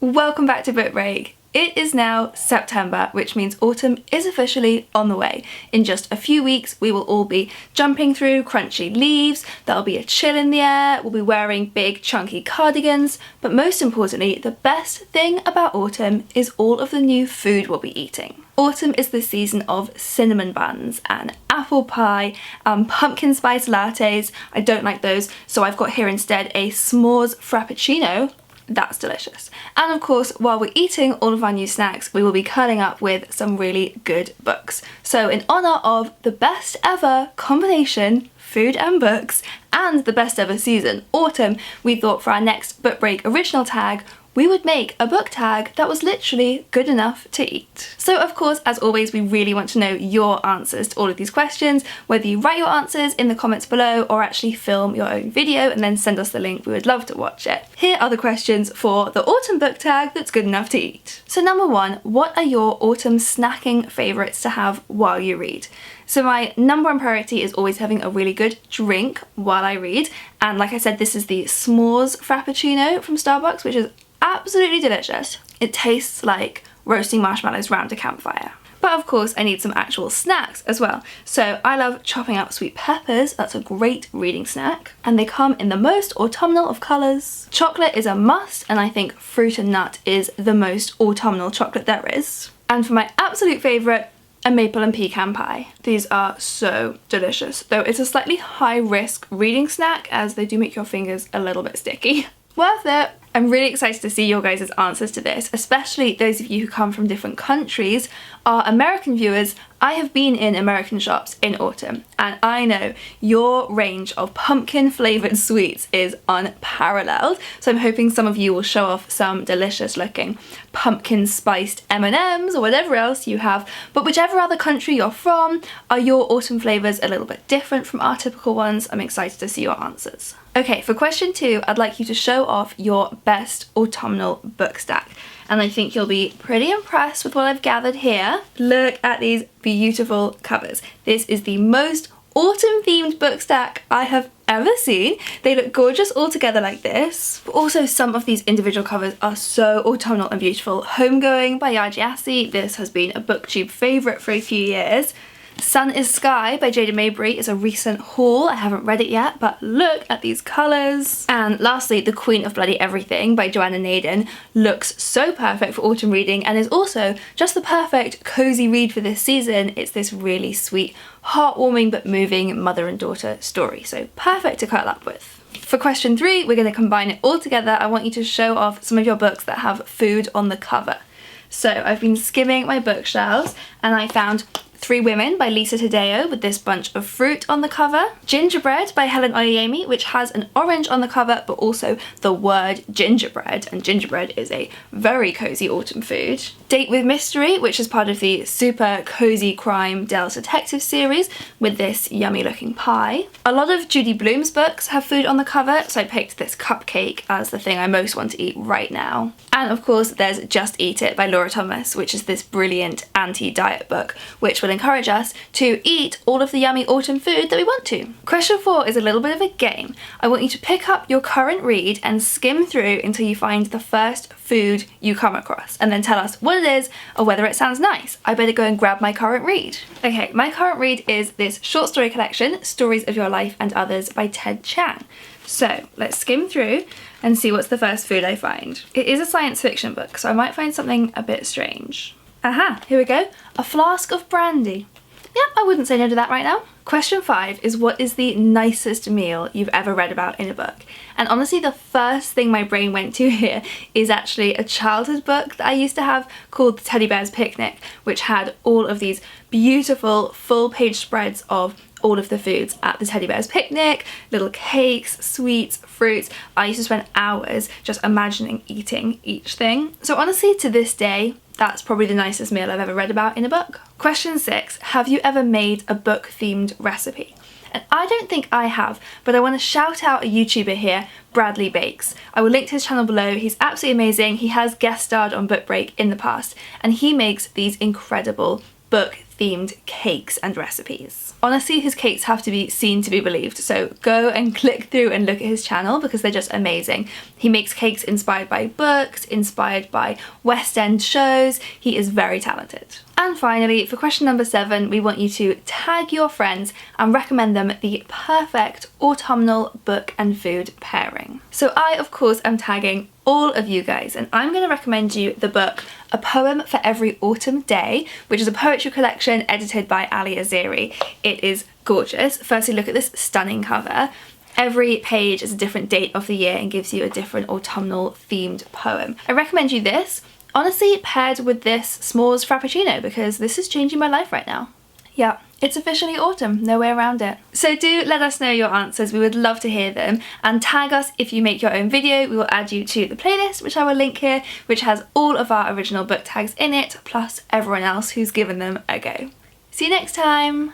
Welcome back to Book Break. It is now September, which means autumn is officially on the way. In just a few weeks, we will all be jumping through crunchy leaves, there'll be a chill in the air, we'll be wearing big chunky cardigans, but most importantly, the best thing about autumn is all of the new food we'll be eating. Autumn is the season of cinnamon buns and apple pie and pumpkin spice lattes. I don't like those, so I've got here instead a s'mores frappuccino. That's delicious. And of course, while we're eating all of our new snacks, we will be curling up with some really good books. So in honour of the best ever combination, food and books, and the best ever season, autumn, we thought for our next Book Break original tag, we would make a book tag that was literally good enough to eat. So of course, as always, we really want to know your answers to all of these questions, whether you write your answers in the comments below or actually film your own video and then send us the link, we would love to watch it. Here are the questions for the autumn book tag that's good enough to eat. So number one, what are your autumn snacking favourites to have while you read? So my number one priority is always having a really good drink while I read, and like I said, this is the s'mores frappuccino from Starbucks, which is absolutely delicious. It tastes like roasting marshmallows round a campfire. But of course I need some actual snacks as well. So I love chopping up sweet peppers, that's a great reading snack. And they come in the most autumnal of colours. Chocolate is a must, and I think fruit and nut is the most autumnal chocolate there is. And for my absolute favourite, a maple and pecan pie. These are so delicious, though it's a slightly high risk reading snack as they do make your fingers a little bit sticky. Worth it! I'm really excited to see your guys' answers to this, especially those of you who come from different countries. Our American viewers, I have been in American shops in autumn, and I know your range of pumpkin flavoured sweets is unparalleled, so I'm hoping some of you will show off some delicious looking pumpkin spiced M&Ms or whatever else you have. But whichever other country you're from, are your autumn flavours a little bit different from our typical ones? I'm excited to see your answers. Okay, for question 2, I'd like you to show off your best autumnal book stack. And I think you'll be pretty impressed with what I've gathered here. Look at these beautiful covers. This is the most autumn themed book stack I have ever seen. They look gorgeous all together like this. But also some of these individual covers are so autumnal and beautiful. Homegoing by Yaji Assi. This has been a booktube favourite for a few years. Sun is Sky by Jada Mabry is a recent haul. I haven't read it yet, but look at these colours. And lastly, The Queen of Bloody Everything by Joanna Naden looks so perfect for autumn reading and is also just the perfect cosy read for this season. It's this really sweet, heartwarming but moving mother and daughter story, so perfect to cuddle up with. For question 3, we're going to combine it all together. I want you to show off some of your books that have food on the cover. So I've been skimming my bookshelves and I found Three Women by Lisa Taddeo with this bunch of fruit on the cover. Gingerbread by Helen Oyeyemi, which has an orange on the cover but also the word gingerbread, and gingerbread is a very cozy autumn food. Date with Mystery, which is part of the super cozy crime Dell's Detective series with this yummy looking pie. A lot of Judy Blume's books have food on the cover, so I picked this cupcake as the thing I most want to eat right now. And of course there's Just Eat It by Laura Thomas, which is this brilliant anti-diet book which will encourage us to eat all of the yummy autumn food that we want to. Question 4 is a little bit of a game. I want you to pick up your current read and skim through until you find the first food you come across, and then tell us what it is or whether it sounds nice. I better go and grab my current read. Okay, my current read is this short story collection, Stories of Your Life and Others by Ted Chiang. So let's skim through and see what's the first food I find. It is a science fiction book, so I might find something a bit strange. Aha, here we go. A flask of brandy. Yep, I wouldn't say no to that right now. Question 5 is, what is the nicest meal you've ever read about in a book? And honestly, the first thing my brain went to here is actually a childhood book that I used to have called The Teddy Bear's Picnic, which had all of these beautiful full-page spreads of all of the foods at the Teddy Bear's Picnic, little cakes, sweets, fruits. I used to spend hours just imagining eating each thing. So honestly, to this day, that's probably the nicest meal I've ever read about in a book. Question 6, have you ever made a book themed recipe? And I don't think I have, but I want to shout out a YouTuber here, Bradley Bakes. I will link to his channel below. He's absolutely amazing. He has guest starred on Book Break in the past, and he makes these incredible book themed cakes and recipes. Honestly, his cakes have to be seen to be believed, so go and click through and look at his channel because they're just amazing. He makes cakes inspired by books, inspired by West End shows. He is very talented. And finally, for question number 7, we want you to tag your friends and recommend them the perfect autumnal book and food pairing. So I, of course, am tagging all of you guys, and I'm going to recommend you the book A Poem for Every Autumn Day, which is a poetry collection edited by Ali Azeri. It is gorgeous. Firstly, look at this stunning cover. Every page is a different date of the year and gives you a different autumnal themed poem. I recommend you this, honestly paired with this s'mores frappuccino, because this is changing my life right now. Yeah, it's officially autumn, no way around it. So do let us know your answers, we would love to hear them, and tag us if you make your own video. We will add you to the playlist, which I will link here, which has all of our original book tags in it, plus everyone else who's given them a go. See you next time!